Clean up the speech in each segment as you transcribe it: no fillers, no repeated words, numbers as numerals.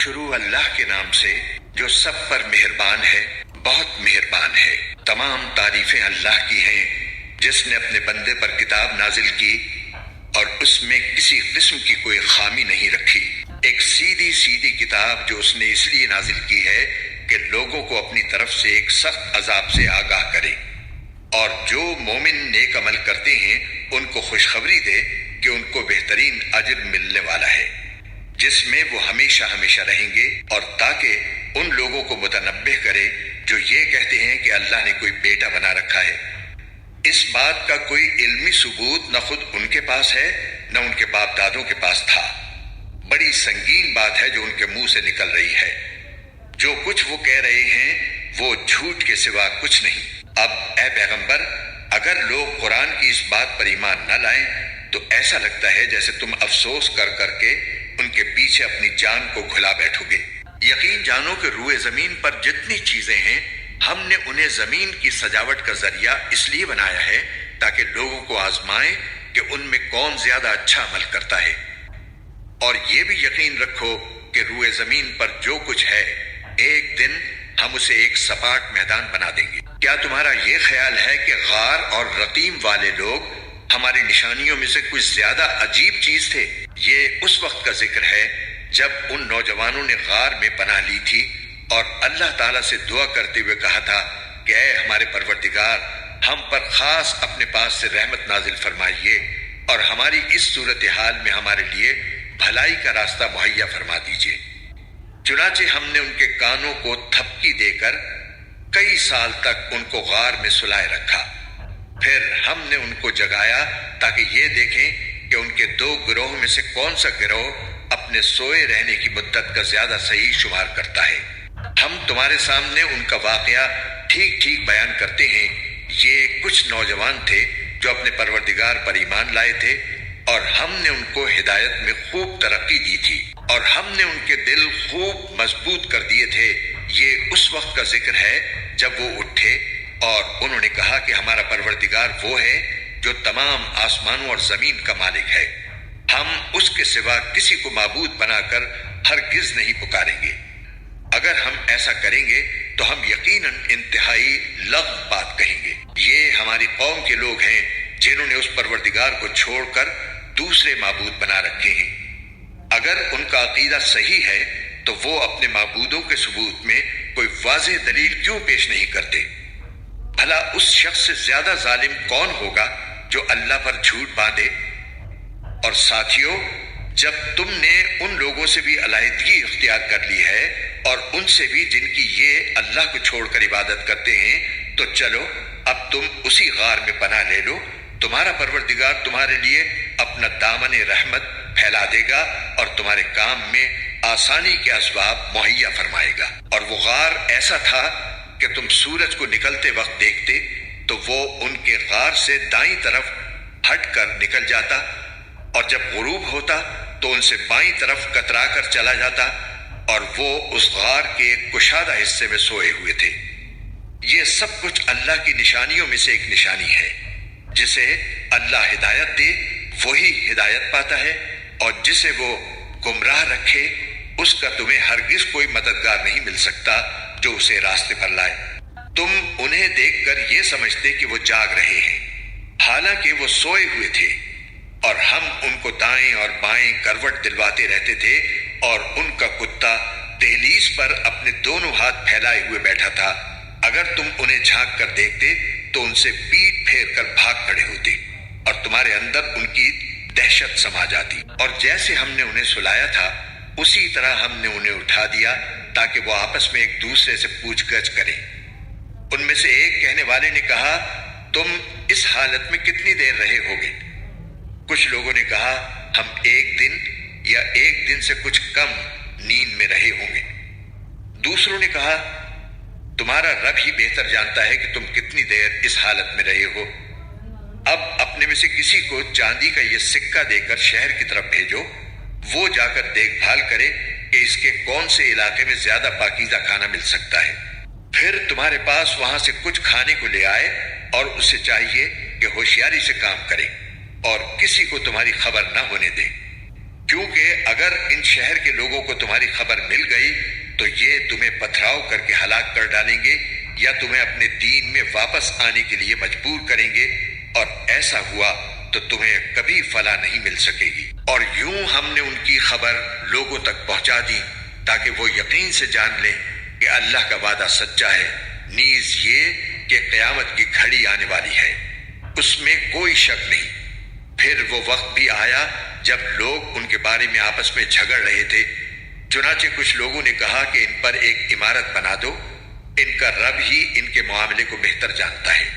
شروع اللہ کے نام سے جو سب پر مہربان ہے، بہت مہربان ہے۔ تمام تعریفیں اللہ کی ہیں جس نے اپنے بندے پر کتاب نازل کی اور اس میں کسی قسم کی کوئی خامی نہیں رکھی۔ ایک سیدھی سیدھی کتاب جو اس نے اس لیے نازل کی ہے کہ لوگوں کو اپنی طرف سے ایک سخت عذاب سے آگاہ کرے، اور جو مومن نیک عمل کرتے ہیں ان کو خوشخبری دے کہ ان کو بہترین اجر ملنے والا ہے جس میں وہ ہمیشہ ہمیشہ رہیں گے، اور تاکہ ان لوگوں کو متنبہ کرے جو یہ کہتے ہیں کہ اللہ نے کوئی بیٹا بنا رکھا ہے۔ اس بات کا کوئی علمی ثبوت نہ خود ان کے پاس ہے نہ ان کے باپ دادوں کے پاس تھا۔ بڑی سنگین بات ہے جو ان کے منہ سے نکل رہی ہے۔ جو کچھ وہ کہہ رہے ہیں وہ جھوٹ کے سوا کچھ نہیں۔ اب اے پیغمبر، اگر لوگ قرآن کی اس بات پر ایمان نہ لائیں تو ایسا لگتا ہے جیسے تم افسوس کر کر کے ان کے پیچھے اپنی جان کو کھلا بیٹھو گے۔ یقین جانو کہ روئے زمین پر جتنی چیزیں ہیں ہم نے انہیں زمین کی سجاوٹ کا ذریعہ اس لیے بنایا ہے تاکہ لوگوں کو آزمائیں کہ ان میں کون زیادہ اچھا عمل کرتا ہے، اور یہ بھی یقین رکھو کہ روئے زمین پر جو کچھ ہے ایک دن ہم اسے ایک سپاٹ میدان بنا دیں گے۔ کیا تمہارا یہ خیال ہے کہ غار اور رقیم والے لوگ ہماری نشانیوں میں سے کچھ زیادہ عجیب چیز تھے؟ یہ اس وقت کا ذکر ہے جب ان نوجوانوں نے غار میں پناہ لی تھی اور اللہ تعالیٰ سے دعا کرتے ہوئے کہا تھا کہ اے ہمارے پروردگار، ہم پر خاص اپنے پاس سے رحمت نازل فرمائیے اور ہماری اس صورتحال میں ہمارے لیے بھلائی کا راستہ مہیا فرما دیجیے۔ چنانچہ ہم نے ان کے کانوں کو تھپکی دے کر کئی سال تک ان کو غار میں سلائے رکھا، پھر ہم نے ان کو جگایا تاکہ یہ دیکھیں کہ ان کے دو گروہ میں سے کون سا گروہ اپنے سوئے رہنے کی مدت کا زیادہ صحیح شمار کرتا ہے۔ ہم تمہارے سامنے ان کا واقعہ ٹھیک ٹھیک بیان کرتے ہیں۔ یہ کچھ نوجوان تھے جو اپنے پروردگار پر ایمان لائے تھے، اور ہم نے ان کو ہدایت میں خوب ترقی دی تھی، اور ہم نے ان کے دل خوب مضبوط کر دیے تھے۔ یہ اس وقت کا ذکر ہے جب وہ اٹھے اور انہوں نے کہا کہ ہمارا پروردگار وہ ہے جو تمام آسمانوں اور زمین کا مالک ہے، ہم اس کے سوا کسی کو معبود بنا کر ہرگز نہیں پکاریں گے۔ اگر ہم ایسا کریں گے تو ہم یقیناً انتہائی لغو بات کہیں گے۔ یہ ہماری قوم کے لوگ ہیں جنہوں نے اس پروردگار کو چھوڑ کر دوسرے معبود بنا رکھے ہیں۔ اگر ان کا عقیدہ صحیح ہے تو وہ اپنے معبودوں کے ثبوت میں کوئی واضح دلیل کیوں پیش نہیں کرتے؟ بھلا اس شخص سے زیادہ ظالم کون ہوگا جو اللہ پر جھوٹ باندھے؟ اور ساتھیو، جب تم نے ان لوگوں سے بھی علیحدگی اختیار کر لی ہے اور ان سے بھی جن کی یہ اللہ کو چھوڑ کر عبادت کرتے ہیں، تو چلو اب تم اسی غار میں پناہ لے لو۔ تمہارا پروردگار تمہارے لیے اپنا دامن رحمت پھیلا دے گا اور تمہارے کام میں آسانی کے اسباب مہیا فرمائے گا۔ اور وہ غار ایسا تھا کہ تم سورج کو نکلتے وقت دیکھتے تو وہ ان کے غار سے دائیں طرف ہٹ کر نکل جاتا، اور جب غروب ہوتا تو ان سے بائیں طرف کترا کر چلا جاتا، اور وہ اس غار کے ایک کشادہ حصے میں سوئے ہوئے تھے۔ یہ سب کچھ اللہ کی نشانیوں میں سے ایک نشانی ہے۔ جسے اللہ ہدایت دے وہی ہدایت پاتا ہے، اور جسے وہ گمراہ رکھے اس کا تمہیں ہرگز کوئی مددگار نہیں مل سکتا جو اسے راستے پر لائے۔ تم انہیں دیکھ کر یہ سمجھتے کہ وہ جاگ رہے ہیں، حالانکہ وہ سوئے ہوئے تھے، اور ہم ان کو دائیں اور بائیں کروٹ دلواتے رہتے تھے، اور ان کا کتا دہلیز پر اپنے دونوں ہاتھ پھیلائے ہوئے بیٹھا تھا۔ اگر تم انہیں جھانک کر دیکھتے تو ان سے پیٹ پھیر کر بھاگ کھڑے ہوتے، اور تمہارے اندر ان کی دہشت سما جاتی۔ اور جیسے ہم نے انہیں سلایا تھا اسی طرح ہم نے انہیں اٹھا دیا تاکہ وہ آپس میں ایک دوسرے سے پوچھ گچھ کریں۔ ان میں سے ایک کہنے والے نے کہا، تم اس حالت میں کتنی دیر رہے ہوگے؟ کچھ لوگوں نے کہا، ہم ایک دن یا ایک دن سے کچھ کم نیند میں رہے ہوں گے۔ دوسروں نے کہا، تمہارا رب ہی بہتر جانتا ہے کہ تم کتنی دیر اس حالت میں رہے ہو۔ اب اپنے میں سے کسی کو چاندی کا یہ سکہ دے کر شہر کی طرف بھیجو، وہ جا کر دیکھ بھال کرے کہ اس کے کون سے علاقے میں زیادہ پاکیزہ کھانا مل سکتا ہے، پھر تمہارے پاس وہاں سے کچھ کھانے کو لے آئے، اور اسے چاہیے کہ ہوشیاری سے کام کرے اور کسی کو تمہاری خبر نہ ہونے دے۔ کیونکہ اگر ان شہر کے لوگوں کو تمہاری خبر مل گئی تو یہ تمہیں پتھراؤ کر کے ہلاک کر ڈالیں گے یا تمہیں اپنے دین میں واپس آنے کے لیے مجبور کریں گے، اور ایسا ہوا تو تمہیں کبھی فلاح نہیں مل سکے گی۔ اور یوں ہم نے ان کی خبر لوگوں تک پہنچا دی تاکہ وہ یقین سے جان لیں کہ اللہ کا وعدہ سچا ہے، نیز یہ کہ قیامت کی گھڑی آنے والی ہے، اس میں کوئی شک نہیں۔ پھر وہ وقت بھی آیا جب لوگ ان کے بارے میں آپس میں جھگڑ رہے تھے، چنانچہ کچھ لوگوں نے کہا کہ ان پر ایک عمارت بنا دو، ان کا رب ہی ان کے معاملے کو بہتر جانتا ہے۔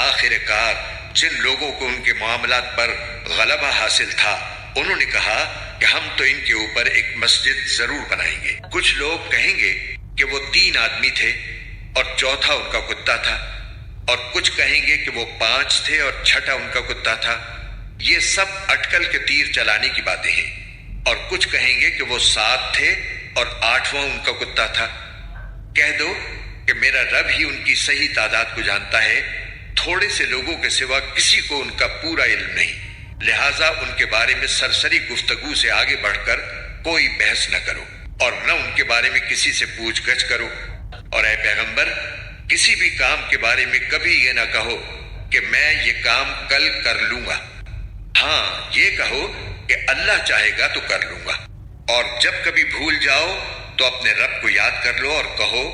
آخر کار جن لوگوں کو ان کے معاملات پر غلبہ حاصل تھا انہوں نے کہا کہ ہم تو ان کے اوپر ایک مسجد ضرور بنائیں گے۔ کچھ لوگ کہیں گے کہ وہ 3 آدمی تھے اور چوتھا ان کا کتا تھا، اور کچھ کہیں گے کہ وہ 5 تھے اور چھٹا ان کا کتا تھا۔ یہ سب اٹکل کے تیر چلانے کی باتیں ہیں۔ اور کچھ کہیں گے کہ وہ 7 تھے اور 8واں ان کا کتا تھا۔ کہہ دو کہ میرا رب ہی ان کی صحیح تعداد کو جانتا ہے، تھوڑے سے لوگوں کے سوا کسی کو ان کا پورا علم نہیں، لہٰذا ان کے بارے میں سرسری گفتگو سے آگے بڑھ کر کوئی بحث نہ کرو اور نہ ان کے بارے میں کسی سے پوچھ گچھ کرو۔ اور اے پیغمبر، کسی بھی کام کے بارے میں کبھی یہ نہ کہو کہ میں یہ کام کل کر لوں گا، ہاں یہ کہو کہ اللہ چاہے گا تو کر لوں گا۔ اور جب کبھی بھول جاؤ تو اپنے رب کو یاد کر لو اور کہو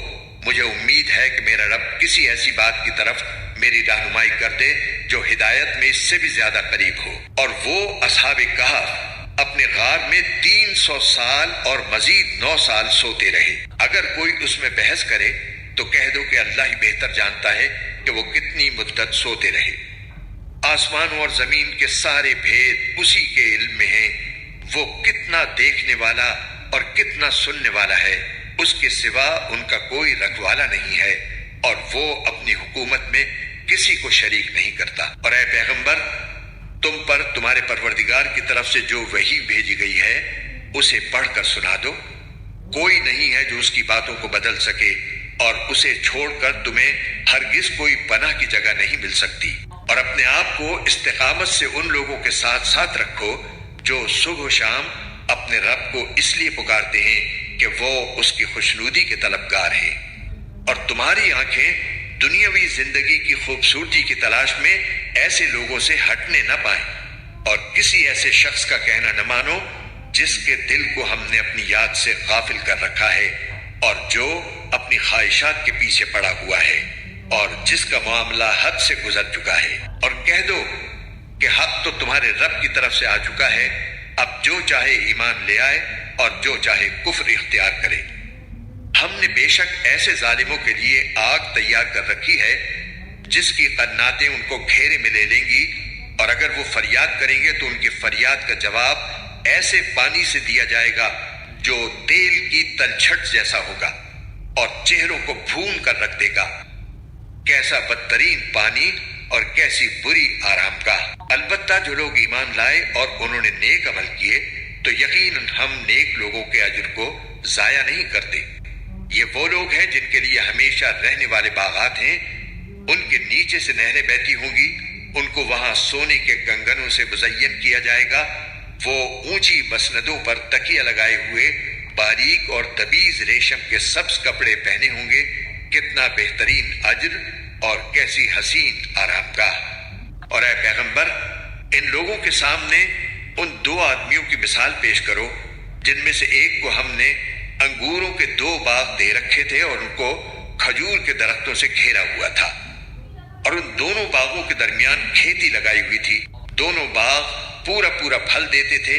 مجھے امید ہے کہ میرا رب کسی ایسی بات کی طرف میری رہنمائی کر دے جو ہدایت میں اس سے بھی زیادہ قریب ہو۔ اور وہ اصحاب کہف اپنے غار میں 300 سال اور مزید 9 سال سوتے رہے۔ اگر کوئی اس میں بحث کرے تو کہہ دو کہ اللہ ہی بہتر جانتا ہے کہ وہ کتنی مدت سوتے رہے۔ آسمانوں اور زمین کے سارے بھید اسی کے علم میں ہیں، وہ کتنا دیکھنے والا اور کتنا سننے والا ہے، اس کے سوا ان کا کوئی رکھوالا نہیں ہے، اور وہ اپنی حکومت میں کسی کو شریک نہیں کرتا۔ اور اے پیغمبر، تم پر تمہارے پروردگار کی طرف سے جو وحی بھیجی گئی ہے اسے پڑھ کر سنا دو، کوئی نہیں ہے جو اس کی باتوں کو بدل سکے، اور اسے چھوڑ کر تمہیں ہرگز کوئی پناہ کی جگہ نہیں مل سکتی۔ اور اپنے آپ کو استقامت سے ان لوگوں کے ساتھ ساتھ رکھو جو صبح و شام اپنے رب کو اس لیے پکارتے ہیں کہ وہ اس کی خوشنودی کے طلبگار ہیں، اور تمہاری آنکھیں دنیاوی زندگی کی خوبصورتی کی تلاش میں ایسے لوگوں سے ہٹنے نہ پائیں، اور کسی ایسے شخص کا کہنا نہ مانو جس کے دل کو ہم نے اپنی یاد سے غافل کر رکھا ہے اور جو اپنی خواہشات کے پیچھے پڑا ہوا ہے اور جس کا معاملہ حد سے گزر چکا ہے۔ اور کہہ دو کہ حق تو تمہارے رب کی طرف سے آ چکا ہے، اب جو چاہے ایمان لے آئے اور جو چاہے کفر اختیار کرے۔ ہم نے بے شک ایسے ظالموں کے لیے آگ تیار کر رکھی ہے جس کی قناتیں ان کو گھیرے میں لے لیں گی، اور اگر وہ فریاد کریں گے تو ان کی فریاد کا جواب ایسے پانی سے دیا جائے گا جو تیل کی تلچھٹ جیسا ہوگا اور چہروں کو بھون کر رکھ دے گا۔ کیسا بدترین پانی اور کیسی بری آرام گاہ۔ البتہ جو لوگ ایمان لائے اور انہوں نے نیک عمل کیے تو یقیناً ہم نیک لوگوں کے اجر کو ضائع نہیں کرتے۔ یہ وہ لوگ ہیں جن کے لیے ہمیشہ رہنے والے باغات ہیں، ان کے نیچے سے نہریں بہتی ہوں گی، ان کو وہاں سونے کے کنگنوں سے مزین کیا جائے گا، وہ اونچی مسندوں پر تکیہ لگائے ہوئے باریک اور تمیز ریشم کے سبز کپڑے پہنے ہوں گے، کتنا بہترین اجر اور کیسی حسین آرام گاہ۔ اور اے پیغمبر، ان لوگوں کے سامنے ان 2 آدمیوں کی مثال پیش کرو جن میں سے ایک کو ہم نے انگوروں کے 2 باغ دے رکھے تھے اور ان کو کھجور کے درختوں سے گھیرا ہوا تھا، اور ان دونوں باغوں کے درمیان کھیتی لگائی ہوئی تھی۔ دونوں باغ پورا پورا پھل دیتے تھے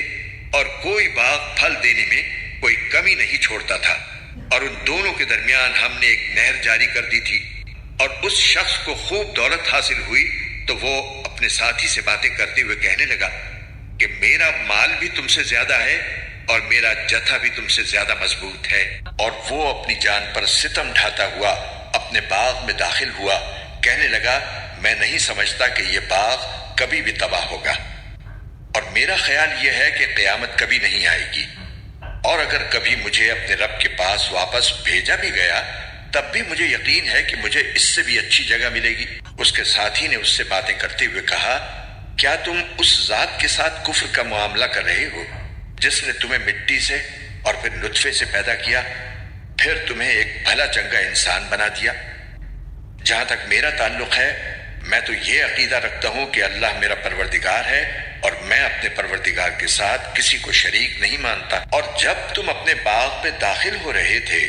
اور کوئی باغ پھل دینے میں کوئی کمی نہیں چھوڑتا تھا، اور ان دونوں کے درمیان ہم نے ایک نہر جاری کر دی تھی۔ اور اس شخص کو خوب دولت حاصل ہوئی تو وہ اپنے ساتھی سے باتیں کرتے ہوئے کہنے لگا کہ میرا مال بھی تم سے زیادہ ہے اور میرا جتھا بھی تم سے زیادہ مضبوط ہے۔ اور وہ اپنی جان پر ستم ڈھاتا ہوا اپنے باغ میں داخل ہوا، کہنے لگا میں نہیں سمجھتا کہ یہ باغ کبھی بھی تباہ ہوگا، اور میرا خیال یہ ہے کہ قیامت کبھی نہیں آئے گی، اور اگر کبھی مجھے اپنے رب کے پاس واپس بھیجا بھی گیا تب بھی مجھے یقین ہے کہ مجھے اس سے بھی اچھی جگہ ملے گی۔ اس کے ساتھی نے اس سے باتیں کرتے ہوئے کہا کیا تم اس ذات کے ساتھ کفر کا معاملہ کر رہے ہو جس نے تمہیں مٹی سے اور پھر نطفے سے پیدا کیا، پھر تمہیں ایک بھلا چنگا انسان بنا دیا۔ جہاں تک میرا تعلق ہے، میں تو یہ عقیدہ رکھتا ہوں کہ اللہ میرا پروردگار ہے اور میں اپنے پروردگار کے ساتھ کسی کو شریک نہیں مانتا۔ اور جب تم اپنے باغ میں داخل ہو رہے تھے،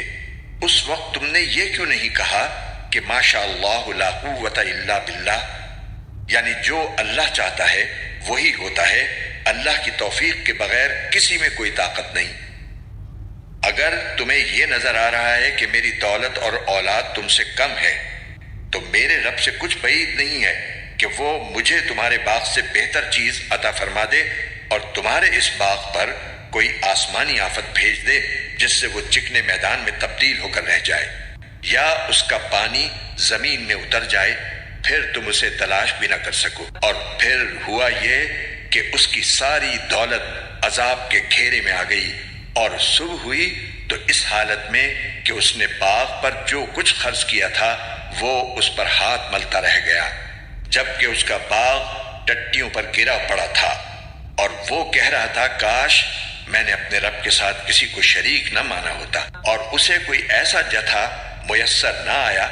اس وقت تم نے یہ کیوں نہیں کہا کہ ماشاء اللہ لا قوت الا باللہ، یعنی جو اللہ چاہتا ہے وہی ہوتا ہے، اللہ کی توفیق کے بغیر کسی میں کوئی طاقت نہیں۔ اگر تمہیں یہ نظر آ رہا ہے کہ میری دولت اور اولاد تم سے کم ہے، تو میرے رب سے کچھ بعید نہیں ہے کہ وہ مجھے تمہارے باغ سے بہتر چیز عطا فرما دے اور تمہارے اس باغ پر کوئی آسمانی آفت بھیج دے جس سے وہ چکنے میدان میں تبدیل ہو کر رہ جائے، یا اس کا پانی زمین میں اتر جائے، پھر تم اسے تلاش بھی نہ کر سکو۔ اور پھر ہوا یہ کہ اس کی ساری دولت عذاب کے گھیرے میں آ گئی، اور صبح ہوئی تو اس حالت میں کہ اس نے باغ پر جو کچھ خرچ کیا تھا وہ اس پر ہاتھ ملتا رہ گیا، جبکہ اس کا باغ ٹٹیوں پر گرا پڑا تھا، اور وہ کہہ رہا تھا کاش میں نے اپنے رب کے ساتھ کسی کو شریک نہ مانا ہوتا۔ اور اسے کوئی ایسا جتھا میسر نہ آیا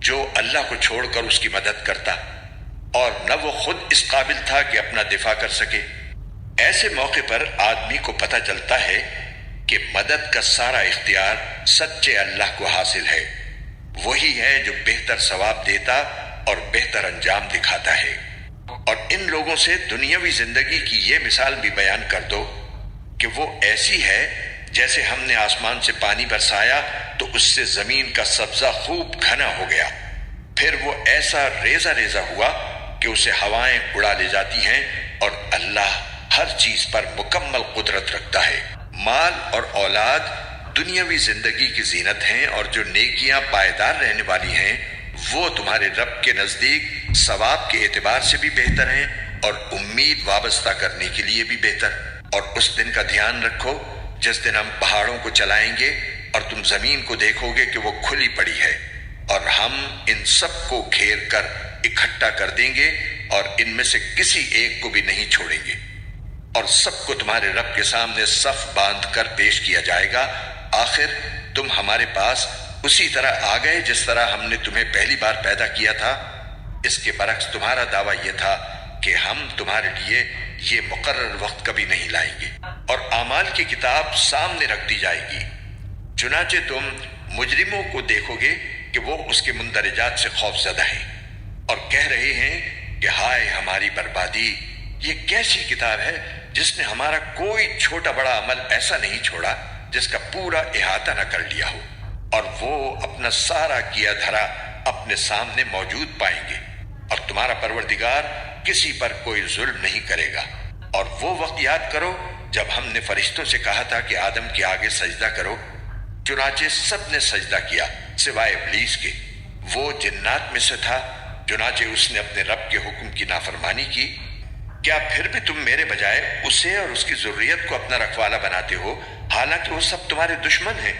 جو اللہ کو چھوڑ کر اس کی مدد کرتا، اور نہ وہ خود اس قابل تھا کہ اپنا دفاع کر سکے۔ ایسے موقع پر آدمی کو پتہ چلتا ہے کہ مدد کا سارا اختیار سچے اللہ کو حاصل ہے، وہی ہے جو بہتر ثواب دیتا اور بہتر انجام دکھاتا ہے۔ اور ان لوگوں سے دنیاوی زندگی کی یہ مثال بھی بیان کر دو کہ وہ ایسی ہے جیسے ہم نے آسمان سے پانی برسایا تو اس سے زمین کا سبزہ خوب گھنا ہو گیا، پھر وہ ایسا ریزہ ریزہ ہوا کہ اسے ہوائیں اڑا لے جاتی ہیں، اور اللہ ہر چیز پر مکمل قدرت رکھتا ہے۔ مال اور اولاد دنیاوی زندگی کی زینت ہیں، اور جو نیکیاں پائیدار رہنے والی ہیں وہ تمہارے رب کے نزدیک ثواب کے اعتبار سے بھی بہتر ہیں اور امید وابستہ کرنے کے لیے بھی بہتر۔ اور اس دن کا دھیان رکھو جس دن ہم پہاڑوں کو چلائیں گے اور تم زمین کو دیکھو گے کہ وہ کھلی پڑی ہے، اور ہم ان سب کو گھیر کر اکٹھا کر دیں گے اور ان میں سے کسی ایک کو بھی نہیں چھوڑیں گے، اور سب کو تمہارے رب کے سامنے صف باندھ کر پیش کیا جائے گا۔ آخر تم ہمارے پاس اسی طرح آ گئے جس طرح ہم نے تمہیں پہلی بار پیدا کیا تھا۔ اس کے برعکس تمہارا دعویٰ یہ تھا کہ ہم تمہارے لیے یہ مقرر وقت کبھی نہیں لائیں گے، اور اعمال کی کتاب سامنے رکھ دی جائے گی۔ چنانچہ تم مجرموں کو دیکھو گے کہ وہ اس کے مندرجات سے خوف زدہ ہیں اور کہہ رہے ہیں کہ ہائے ہماری بربادی، یہ کیسی کتاب ہے جس نے ہمارا کوئی چھوٹا بڑا عمل ایسا نہیں چھوڑا جس کا پورا احاطہ نہ کر لیا ہو، اور وہ اپنا سارا کیا دھرا اپنے سامنے موجود پائیں گے، اور تمہارا پروردگار کسی پر کوئی ظلم نہیں کرے گا۔ اور وہ وقت یاد کرو جب ہم نے فرشتوں سے کہا تھا کہ آدم کے آگے سجدہ کرو، چنانچہ سب نے سجدہ کیا سوائے ابلیس کے، وہ جنات میں سے تھا، چنانچہ اس نے اپنے رب کے حکم کی نافرمانی کی۔ کیا پھر بھی تم میرے بجائے اسے اور اس کی ذریت کو اپنا رکھوالا بناتے ہو، حالانکہ وہ سب تمہارے دشمن ہیں؟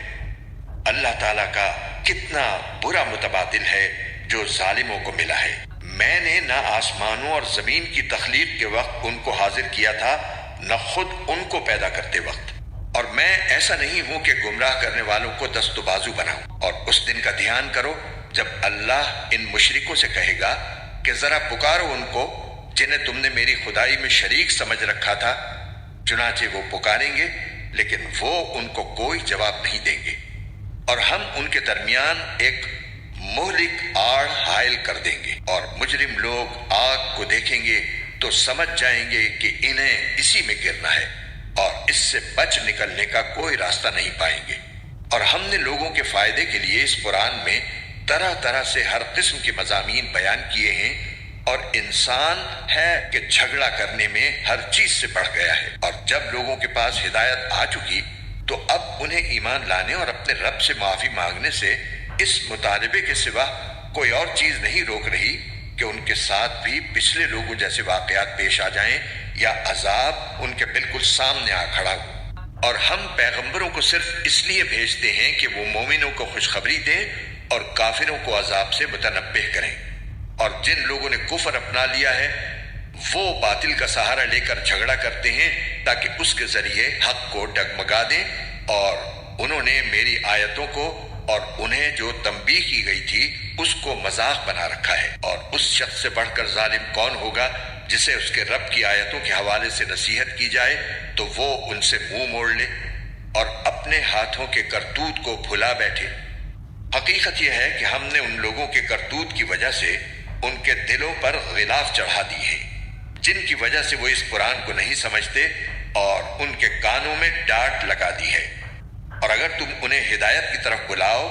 اللہ تعالیٰ کا کتنا برا متبادل ہے جو ظالموں کو ملا ہے۔ میں نے نہ آسمانوں اور زمین کی تخلیق کے وقت ان کو حاضر کیا تھا، نہ خود ان کو پیدا کرتے وقت، اور میں ایسا نہیں ہوں کہ گمراہ کرنے والوں کو دست و بازو بناؤں۔ اور اس دن کا دھیان کرو جب اللہ ان مشرکوں سے کہے گا کہ ذرا پکارو ان کو جنہیں تم نے میری خدائی میں شریک سمجھ رکھا تھا، چنانچہ وہ پکاریں گے لیکن وہ ان کو کوئی جواب نہیں دیں گے، اور ہم ان کے درمیان ایک مہلک آڑ حائل کر دیں گے، اور مجرم لوگ آگ کو دیکھیں گے تو سمجھ جائیں گے کہ انہیں اسی میں گرنا ہے، اور اس سے بچ نکلنے کا کوئی راستہ نہیں پائیں گے۔ اور ہم نے لوگوں کے فائدے کے لیے اس قرآن میں طرح طرح سے ہر قسم کے مضامین بیان کیے ہیں، اور انسان ہے کہ جھگڑا کرنے میں ہر چیز سے بڑھ گیا ہے۔ اور جب لوگوں کے پاس ہدایت آ چکی تو اب انہیں ایمان لانے اور اپنے رب سے معافی مانگنے سے اس مطالبے کے سوا کوئی اور چیز نہیں روک رہی کہ ان کے ساتھ بھی پچھلے لوگوں جیسے واقعات پیش آ جائیں یا عذاب ان کے بالکل سامنے آ کھڑا ہو۔ اور ہم پیغمبروں کو صرف اس لیے بھیجتے ہیں کہ وہ مومنوں کو خوشخبری دیں اور کافروں کو عذاب سے متنبہ کریں، اور جن لوگوں نے کفر اپنا لیا ہے وہ باطل کا سہارا لے کر جھگڑا کرتے ہیں تاکہ اس کے ذریعے حق کو ڈگمگا دیں، اور انہوں نے میری آیتوں کو اور انہیں جو تنبیہ کی گئی تھی اس کو مذاق بنا رکھا ہے۔ اور اس شخص سے بڑھ کر ظالم کون ہوگا جسے اس کے رب کی آیتوں کے حوالے سے نصیحت کی جائے تو وہ ان سے منہ موڑ لے اور اپنے ہاتھوں کے کرتوت کو بھلا بیٹھے۔ حقیقت یہ ہے کہ ہم نے ان لوگوں کے کرتوت کی وجہ سے ان کے دلوں پر غلاف چڑھا دی ہے، جن کی وجہ سے وہ اس قرآن کو نہیں سمجھتے، اور ان کے کانوں میں ڈانٹ لگا دی ہے۔ اور اگر تم انہیں ہدایت کی طرف بلاؤ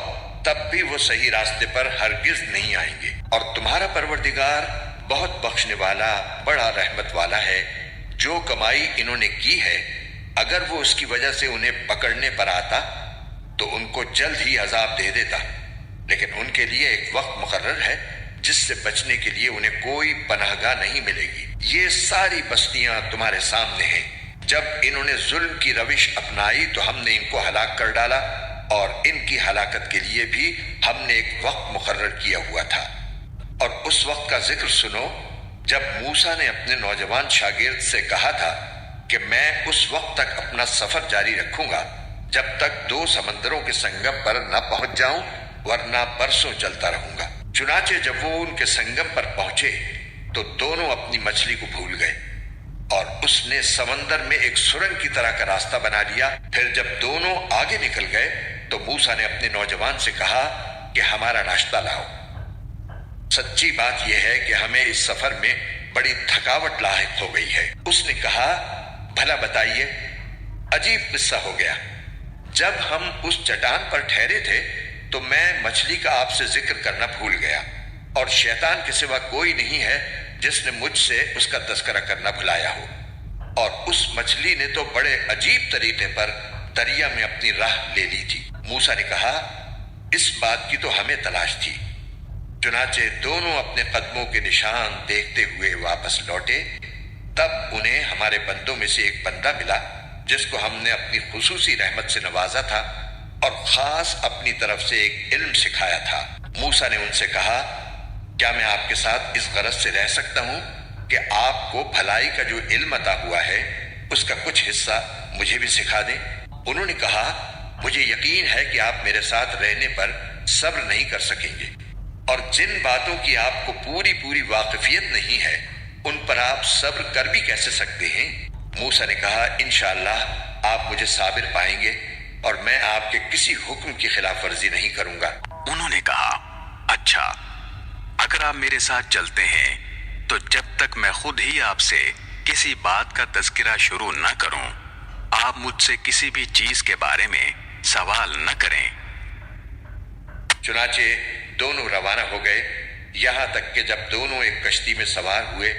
تب بھی وہ صحیح راستے پر ہرگز نہیں آئیں گے۔ اور تمہارا پروردگار بہت بخشنے والا، بڑا رحمت والا ہے۔ جو کمائی انہوں نے کی ہے اگر وہ اس کی وجہ سے انہیں پکڑنے پر آتا تو ان کو جلد ہی عذاب دے دیتا، لیکن ان کے لیے ایک وقت مقرر ہے جس سے بچنے کے لیے انہیں کوئی پناہ گاہ نہیں ملے گی۔ یہ ساری بستیاں تمہارے سامنے ہیں۔ جب انہوں نے ظلم کی روش اپنائی تو ہم نے ان کو ہلاک کر ڈالا، اور ان کی ہلاکت کے لیے بھی ہم نے ایک وقت مقرر کیا ہوا تھا۔ اور اس وقت کا ذکر سنو جب موسیٰ نے اپنے نوجوان شاگرد سے کہا تھا کہ میں اس وقت تک اپنا سفر جاری رکھوں گا جب تک 2 سمندروں کے سنگم پر نہ پہنچ جاؤں، ورنہ برسوں چلتا رہوں گا۔ چنانچہ جب وہ ان کے سنگم پر پہنچے تو دونوں اپنی مچھلی کو بھول گئے، اور اس نے سمندر میں ایک سرنگ کی طرح کا راستہ بنا لیا۔ پھر جب دونوں آگے نکل گئے تو موسیٰ نے اپنے نوجوان سے کہا کہ ہمارا ناشتہ لاؤ۔ سچی بات یہ ہے کہ ہمیں اس سفر میں بڑی تھکاوٹ لاحق ہو گئی ہے۔ اس نے کہا بھلا بتائیے۔ عجیب قصہ ہو گیا۔ جب ہم اس چٹان پر ٹھہرے تھے تو میں مچھلی کا آپ سے ذکر کرنا بھول گیا، اور شیطان کے سوا کوئی نہیں ہے جس نے مجھ سے اس کا تذکرہ کرنا بھلایا ہو۔ اور اس مچھلی نے تو بڑے عجیب طریقے پر دریا میں اپنی راہ لے لی تھی۔ موسیٰ نے کہا اس بات کی تو ہمیں تلاش تھی۔ چنانچہ دونوں اپنے قدموں کے نشان دیکھتے ہوئے واپس لوٹے۔ تب انہیں ہمارے بندوں میں سے ایک بندہ ملا جس کو ہم نے اپنی خصوصی رحمت سے نوازا تھا اور خاص اپنی طرف سے ایک علم سکھایا تھا۔ موسیٰ نے ان سے کہا کیا میں آپ کے ساتھ اس غرض سے رہ سکتا ہوں کہ آپ کو بھلائی کا جو علم عطا ہوا ہے اس کا کچھ حصہ مجھے بھی سکھا دیں؟ انہوں نے کہا مجھے یقین ہے کہ آپ میرے ساتھ رہنے پر صبر نہیں کر سکیں گے، اور جن باتوں کی آپ کو پوری واقفیت نہیں ہے ان پر آپ صبر کر بھی کیسے سکتے ہیں؟ موسیٰ نے کہا انشاءاللہ آپ مجھے صابر پائیں گے، اور میں آپ کے کسی حکم کی خلاف ورزی نہیں کروں گا۔ انہوں نے کہا اچھا، اگر آپ میرے ساتھ چلتے ہیں تو جب تک میں خود ہی آپ سے کسی بات کا تذکرہ شروع نہ کروں آپ مجھ سے کسی بھی چیز کے بارے میں سوال نہ کریں۔ چنانچہ دونوں روانہ ہو گئے، یہاں تک کہ جب دونوں ایک کشتی میں سوار ہوئے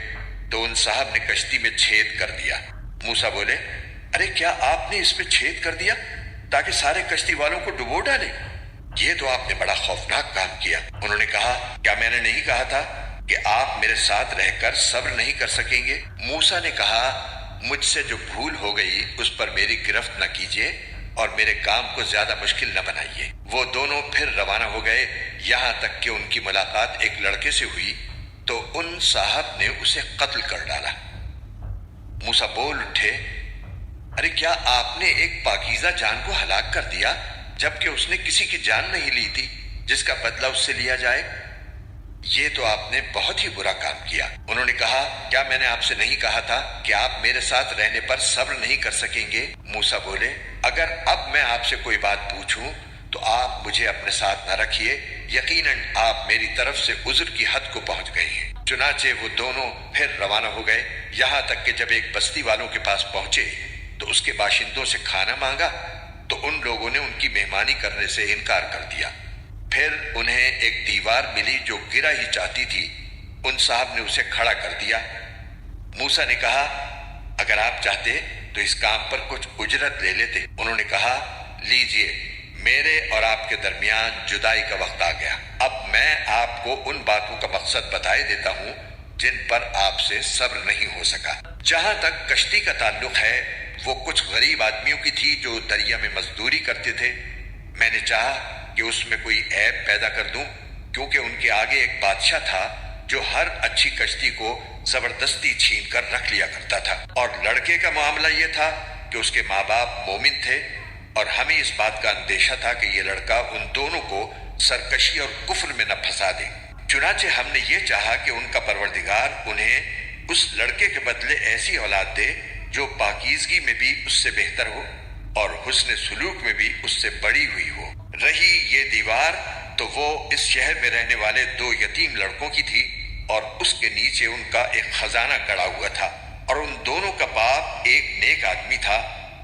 تو ان صاحب نے کشتی میں چھید کر دیا۔ موسیٰ بولے ارے کیا آپ نے اس میں چھید کر دیا تاکہ سارے کشتی والوں کو ڈبو ڈالے؟ یہ تو آپ نے بڑا خوفناک کام کیا۔ انہوں نے کہا کیا میں نے نہیں کہا تھا کہ آپ میرے ساتھ رہ کر صبر نہیں کر سکیں گے؟ موسیٰ نے کہا مجھ سے جو بھول ہو گئی اس پر میری گرفت نہ کیجیے اور میرے کام کو زیادہ مشکل نہ بنائیے۔ وہ دونوں پھر روانہ ہو گئے، یہاں تک کہ ان کی ملاقات ایک لڑکے سے ہوئی تو ان صاحب نے اسے قتل کر ڈالا۔ موسیٰ بول اٹھے ارے کیا آپ نے ایک پاکیزہ جان کو ہلاک کر دیا جبکہ اس نے کسی کی جان نہیں لی تھی جس کا بدلہ اس سے لیا جائے؟ یہ تو آپ نے بہت ہی برا کام کیا۔ انہوں نے کہا کیا میں نے آپ سے نہیں کہا تھا کہ آپ میرے ساتھ رہنے پر صبر نہیں کر سکیں گے؟ موسیٰ بولے اگر اب میں آپ سے کوئی بات پوچھوں تو آپ مجھے اپنے ساتھ نہ رکھیے، یقیناً آپ میری طرف سے عذر کی حد کو پہنچ گئے ہیں۔ چنانچہ وہ دونوں پھر روانہ ہو گئے، یہاں تک کہ جب ایک بستی والوں کے پاس پہنچے تو اس کے باشندوں سے کھانا مانگا تو ان لوگوں نے ان کی مہمانی کرنے سے انکار کر دیا۔ پھر انہیں ایک دیوار ملی جو گرا ہی چاہتی تھی، ان صاحب نے اسے کھڑا کر دیا۔ موسیٰ نے کہا اگر آپ چاہتے تو اس کام پر کچھ اجرت لے لیتے۔ انہوں نے کہا لیجئے، میرے اور آپ کے درمیان جدائی کا وقت آ گیا۔ اب میں آپ کو ان باتوں کا مقصد بتائے دیتا ہوں جن پر آپ سے صبر نہیں ہو سکا۔ جہاں تک کشتی کا تعلق ہے وہ کچھ غریب آدمیوں کی تھی جو دریا میں مزدوری کرتے تھے۔ میں نے چاہا کہ اس میں کوئی عیب پیدا کر دوں، کیونکہ ان کے آگے ایک بادشاہ تھا جو ہر اچھی کشتی کو زبردستی چھین کر رکھ لیا کرتا تھا، اور لڑکے کا معاملہ یہ تھا کہ اس کے ماں باپ مومن تھے اور ہمیں اس بات کا اندیشہ تھا کہ یہ لڑکا ان دونوں کو سرکشی اور کفر میں نہ پھنسا دے۔ چنانچہ ہم نے یہ چاہا کہ ان کا پروردگار انہیں اس لڑکے کے بدلے ایسی اولاد دے جو پاکیزگی میں بھی اس سے بہتر ہو اور حسن سلوک میں بھی اس سے بڑی ہوئی ہو۔ رہی یہ دیوار تو وہ اس شہر میں رہنے والے 2 یتیم لڑکوں کی تھی اور اس کے نیچے ان کا ایک خزانہ گڑا ہوا تھا، اور ان دونوں کا باپ ایک نیک آدمی تھا۔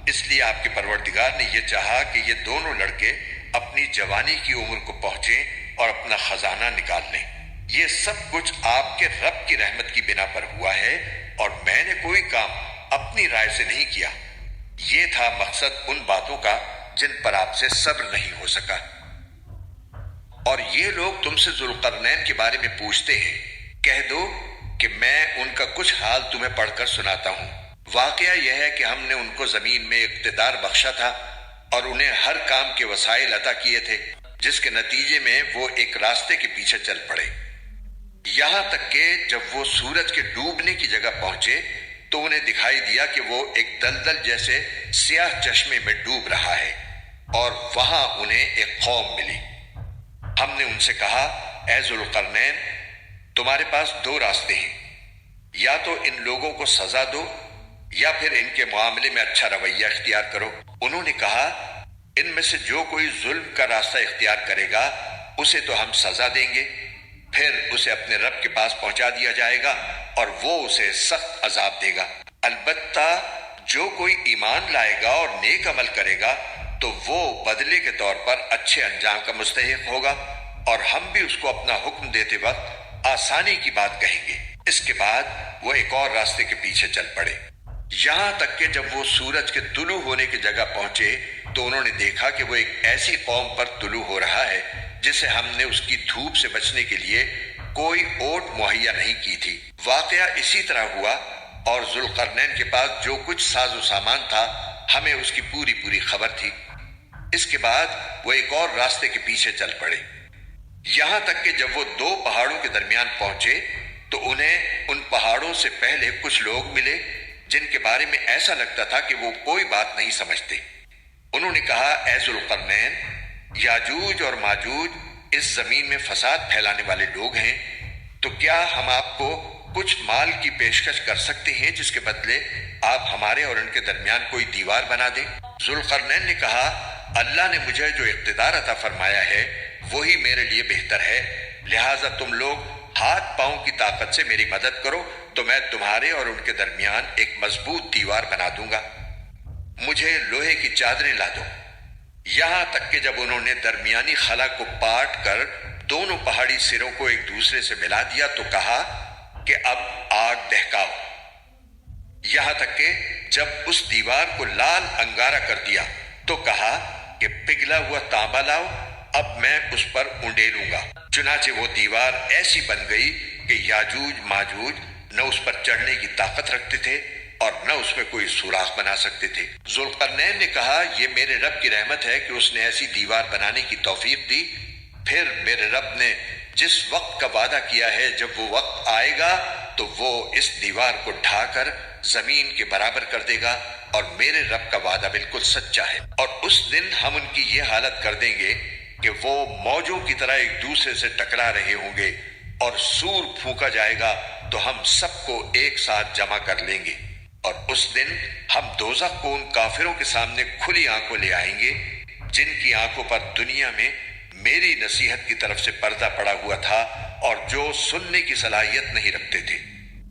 اس لیے آپ کے پروردگار نے یہ چاہا کہ یہ دونوں لڑکے اپنی جوانی کی عمر کو پہنچیں اور اپنا خزانہ نکال لیں۔ یہ سب کچھ آپ کے رب کی رحمت کی بنا پر ہوا ہے، اور میں نے کوئی کام اپنی رائے سے نہیں کیا۔ یہ تھا مقصد ان باتوں کا جن پر آپ سے صبر نہیں ہو سکا۔ اور یہ لوگ تم سے ذوالقرنین کے بارے میں پوچھتے ہیں، کہہ دو کہ میں ان کا کچھ حال تمہیں پڑھ کر سناتا ہوں۔ واقعہ یہ ہے کہ ہم نے ان کو زمین میں اقتدار بخشا تھا اور انہیں ہر کام کے وسائل عطا کیے تھے، جس کے نتیجے میں وہ ایک راستے کے پیچھے چل پڑے، یہاں تک کہ جب وہ سورج کے ڈوبنے کی جگہ پہنچے تو انہیں دکھائی دیا کہ وہ ایک دلدل جیسے سیاہ چشمے میں ڈوب رہا ہے، اور وہاں انہیں ایک قوم ملی۔ ہم نے ان سے کہا، اے ذوالقرنین، تمہارے پاس 2 راستے ہیں، یا تو ان لوگوں کو سزا دو یا پھر ان کے معاملے میں اچھا رویہ اختیار کرو۔ انہوں نے کہا، ان میں سے جو کوئی ظلم کا راستہ اختیار کرے گا اسے تو ہم سزا دیں گے، پھر اسے اپنے رب کے پاس پہنچا دیا جائے گا اور وہ اسے سخت عذاب دے گا۔ البتہ جو کوئی ایمان لائے گا اور نیک عمل کرے گا تو وہ بدلے کے طور پر اچھے انجام کا مستحق ہوگا، اور ہم بھی اس کو اپنا حکم دیتے وقت آسانی کی بات کہیں گے۔ اس کے بعد وہ ایک اور راستے کے پیچھے چل پڑے، یہاں تک کہ جب وہ سورج کے طلوع ہونے کی جگہ پہنچے تو انہوں نے دیکھا کہ وہ ایک ایسی قوم پر طلوع ہو رہا ہے جسے ہم نے اس کی دھوپ سے بچنے کے لیے کوئی اوٹ مہیا نہیں کی تھی۔ واقعہ اسی طرح ہوا، اور ذوالقرنین کے پاس جو کچھ ساز و سامان تھا ہمیں اس کی پوری خبر تھی۔ اس کے بعد وہ ایک اور راستے کے پیچھے چل پڑے، یہاں تک کہ جب وہ 2 پہاڑوں کے درمیان پہنچے تو انہیں ان پہاڑوں سے پہلے کچھ لوگ ملے جن کے بارے میں ایسا لگتا تھا کہ وہ کوئی بات نہیں سمجھتے۔ انہوں نے کہا، اے ذوالقرنین، یاجوج اور ماجوج اس زمین میں فساد پھیلانے والے لوگ ہیں، تو کیا ہم آپ کو کچھ مال کی پیشکش کر سکتے ہیں جس کے بدلے آپ ہمارے اور ان کے درمیان کوئی دیوار بنا دیں؟ ذوالقرنین نے کہا، اللہ نے مجھے جو اقتدار عطا فرمایا ہے وہی میرے لیے بہتر ہے، لہٰذا تم لوگ ہاتھ پاؤں کی طاقت سے میری مدد کرو تو میں تمہارے اور ان کے درمیان ایک مضبوط دیوار بنا دوں گا۔ مجھے لوہے کی چادریں لا دو۔ یہاں تک کہ جب انہوں نے درمیانی خلا کو پاٹ کر دونوں پہاڑی سروں کو ایک دوسرے سے ملا دیا تو کہا کہ اب آگ دہکاؤ۔ یہاں تک کہ جب اس دیوار کو لال انگارہ کر دیا تو کہا کہ پگھلا ہوا تانبا لاؤ، اب میں اس پر انڈیلوں گا۔ چنانچہ وہ دیوار ایسی بن گئی کہ یاجوج ماجوج نہ اس پر چڑھنے کی طاقت رکھتے تھے اور نہ اس میں کوئی سوراخ بنا سکتے تھے۔ ذوالقرنین نے کہا، یہ میرے رب کی رحمت ہے کہ اس نے ایسی دیوار بنانے کی توفیق دی، پھر میرے رب نے جس وقت کا وعدہ کیا ہے جب وہ وقت آئے گا تو وہ اس دیوار کو ڈھا کر زمین کے برابر کر دے گا، اور میرے رب کا وعدہ بالکل سچا ہے۔ اور اس دن ہم ان کی یہ حالت کر دیں گے کہ وہ موجوں کی طرح ایک دوسرے سے ٹکرا رہے ہوں گے، اور سور پھونکا جائے گا تو ہم سب کو ایک ساتھ جمع کر لیں گے، اور اس دن ہم دوزخ کو ان کافروں کے سامنے کھلی آنکھوں لے آئیں گے جن کی آنکھوں پر دنیا میں میری نصیحت کی طرف سے پردہ پڑا ہوا تھا اور جو سننے کی صلاحیت نہیں رکھتے تھے۔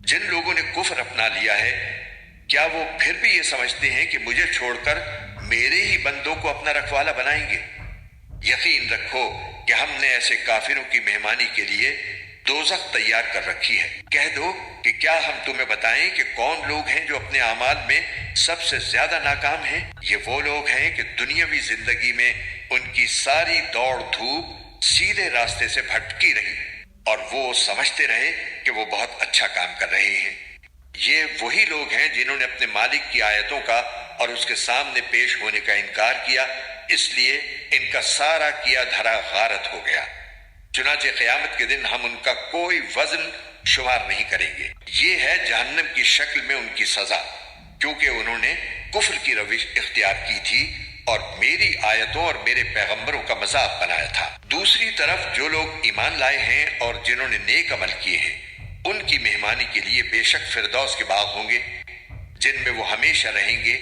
جن لوگوں نے کفر اپنا لیا ہے، کیا وہ پھر بھی یہ سمجھتے ہیں کہ مجھے چھوڑ کر میرے ہی بندوں کو اپنا رکھوالا بنائیں گے؟ یقین رکھو کہ ہم نے ایسے کافروں کی مہمانی کے لیے دوزخ تیار کر رکھی ہے۔ کہہ دو کہ کیا ہم تمہیں بتائیں کہ کون لوگ ہیں جو اپنے اعمال میں سب سے زیادہ ناکام ہیں؟ یہ وہ لوگ ہیں کہ دنیاوی زندگی میں ان کی ساری دوڑ دھوپ سیدھے راستے سے بھٹکی رہی اور وہ سمجھتے رہے کہ وہ بہت اچھا کام کر رہے ہیں۔ یہ وہی لوگ ہیں جنہوں نے اپنے مالک کی آیتوں کا اور اس کے سامنے پیش ہونے کا انکار کیا، اس لیے ان کا سارا کیا دھرا غارت ہو گیا۔ چنانچہ قیامت کے دن ہم ان کا کوئی وزن شمار نہیں کریں گے۔ یہ ہے جہنم کی شکل میں ان کی سزا، کیونکہ انہوں نے کفر کی روش اختیار کی تھی اور میری آیتوں اور میرے پیغمبروں کا مذاق بنایا تھا۔ دوسری طرف جو لوگ ایمان لائے ہیں اور جنہوں نے نیک عمل کیے ہیں، ان کی مہمانی کے لیے بے شک فردوس کے باغ ہوں گے جن میں وہ ہمیشہ رہیں گے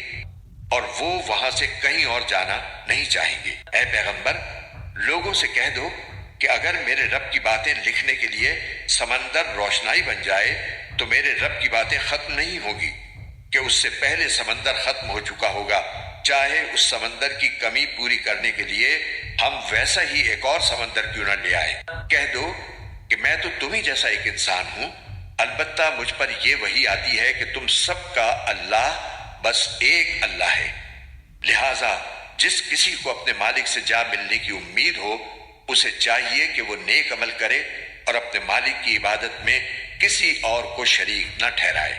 اور وہ وہاں سے کہیں اور جانا نہیں چاہیں گے۔ اے پیغمبر، لوگوں سے کہہ دو کہ اگر میرے رب کی باتیں لکھنے کے لیے سمندر روشنائی بن جائے تو میرے رب کی باتیں ختم نہیں ہوگی کہ اس سے پہلے سمندر ختم ہو چکا ہوگا، چاہے اس سمندر کی کمی پوری کرنے کے لیے ہم ویسا ہی ایک اور سمندر کیوں نہ لے آئے۔ کہہ دو کہ میں تو تمہیں جیسا ایک انسان ہوں، البتہ مجھ پر یہ وحی آتی ہے کہ تم سب کا اللہ بس ایک اللہ ہے، لہٰذا جس کسی کو اپنے مالک سے جا ملنے کی امید ہو اسے چاہیے کہ وہ نیک عمل کرے اور اپنے مالک کی عبادت میں کسی اور کو شریک نہ ٹھہرائے۔